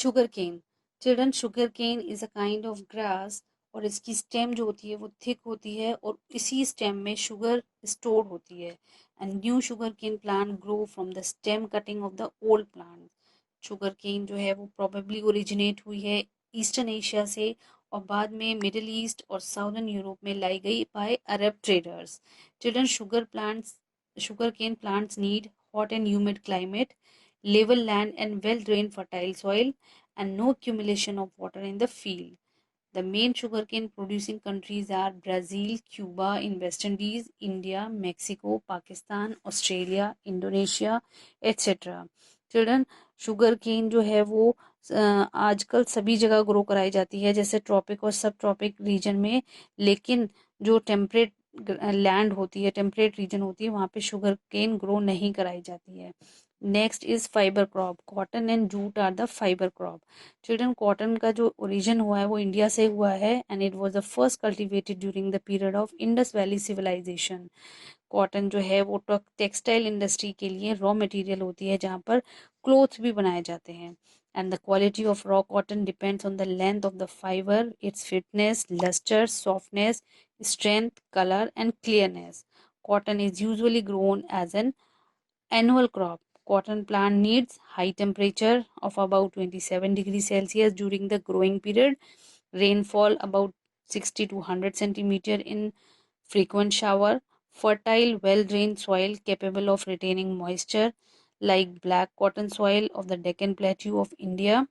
Sugar cane. Children, sugar cane is a kind of grass और इसकी stem जो होती है वो थिक होती है और इसी स्टेम में शुगर स्टोर होती है and new sugar cane plant grow from the stem cutting of the old plant. Sugar cane जो है वो प्रोबेबली ओरिजिनेट हुई है ईस्टर्न एशिया से और बाद में मिडिल ईस्ट और साउदर्न यूरोप में लाई गई by Arab traders. Children, sugar cane plants need hot and humid climate, level land and well drained fertile soil, and no accumulation of water in the field. The main sugarcane producing countries are Brazil, Cuba in West Indies, India, Mexico, Pakistan, Australia, Indonesia, etc. Children, sugar cane जो है वो आजकल सभी जगह grow कराई जाती है जैसे ट्रॉपिक और सब ट्रॉपिक रीजन में, लेकिन जो टेम्परेट लैंड होती है, टेम्परेट रीजन होती है, वहाँ पे शुगर केन ग्रो नहीं कराई जाती है। Next is fibre crop. Cotton and jute are the fibre crop. Children, cotton का जो ओरिजिन हुआ है वो इंडिया से हुआ है and it was the first cultivated during the period of Indus valley civilisation. Cotton जो है वो टेक्सटाइल इंडस्ट्री के लिए रॉ मटेरियल होती है जहाँ पर क्लोथ भी बनाए जाते हैं and the quality of raw cotton depends on the length of the fibre, its fitness, lustre, softness, strength, color, and clearness. Cotton is usually grown as an annual crop. Cotton plant needs high temperature of about 27 degrees Celsius during the growing period, rainfall about 60 to 100 centimeter in frequent shower, fertile, well-drained soil capable of retaining moisture like black cotton soil of the Deccan Plateau of India,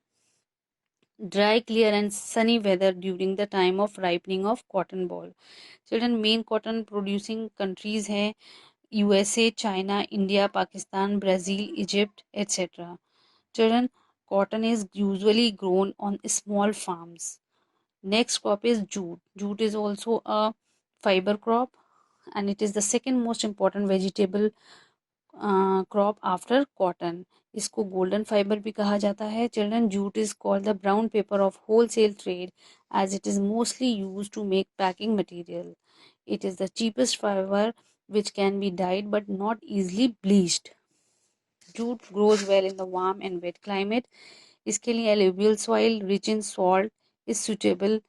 dry, clear and sunny weather during the time of ripening of cotton ball. Children, main cotton producing countries हैं USA, China, India, Pakistan, Brazil, Egypt, etc. Children, cotton is usually grown on small farms. Next crop is jute. Jute is also a fiber crop and it is the second most important vegetable crop after cotton. इसको golden fibre भी कहा जाता है। Children, jute is called the brown paper of wholesale trade as it is mostly use to make packing material. It is the cheapest fibre which can be dyed but not easily bleached. Jute grows well in the warm and wet climate. इसके लिए alluvial soil rich in salt is suitable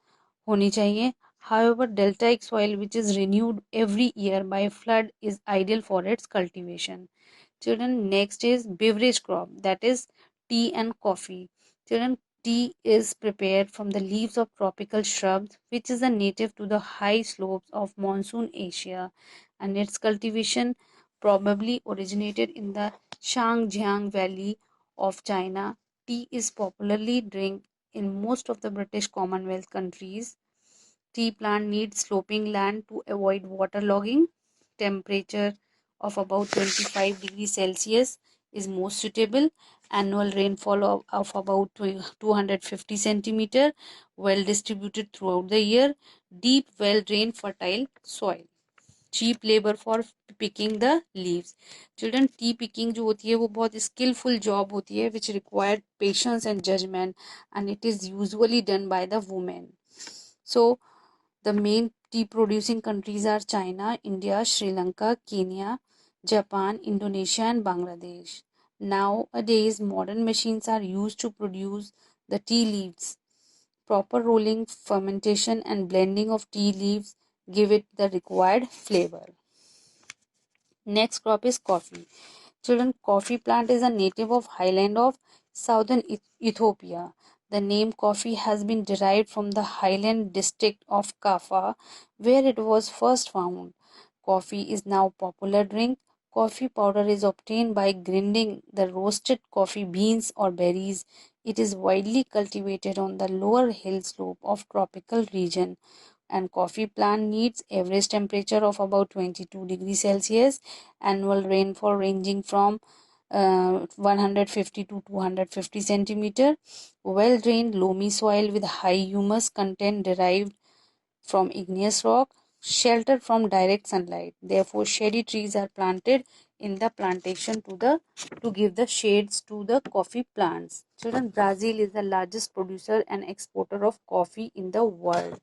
होनी चाहिए. However, deltaic soil which is renewed every year by flood is ideal for its cultivation. Children, next is beverage crop, that is tea and coffee. Children, tea is prepared from the leaves of tropical shrubs which is a native to the high slopes of monsoon Asia and its cultivation probably originated in the Shangjiang Valley of China. Tea is popularly drink in most of the British Commonwealth countries. Tea plant needs sloping land to avoid waterlogging. Temperature of about 25 degrees Celsius is most suitable. Annual rainfall of about 250 centimeter, well distributed throughout the year. Deep, well drained, fertile soil. Cheap labour for picking the leaves. Children, tea picking जो होती है वो बहुत skilful job होती है which required patience and judgement and it is usually done by the women. So the main tea producing countries are China, India, Sri Lanka, Kenya, Japan, Indonesia, and Bangladesh. Nowadays, modern machines are used to produce the tea leaves. Proper rolling, fermentation, and blending of tea leaves give it the required flavor. Next crop is coffee. Children, coffee plant is a native of highland of southern Ethiopia. The name coffee has been derived from the highland district of Kaffa, where it was first found. Coffee is now popular drink. Coffee powder is obtained by grinding the roasted coffee beans or berries. It is widely cultivated on the lower hill slope of tropical region and coffee plant needs average temperature of about 22 degrees Celsius, annual rainfall ranging from 150 to 250 centimeter, well drained loamy soil with high humus content derived from igneous rock, shelter from direct sunlight. Therefore, shady trees are planted in the plantation to give the shades to the coffee plants. Children, Brazil is the largest producer and exporter of coffee in the world.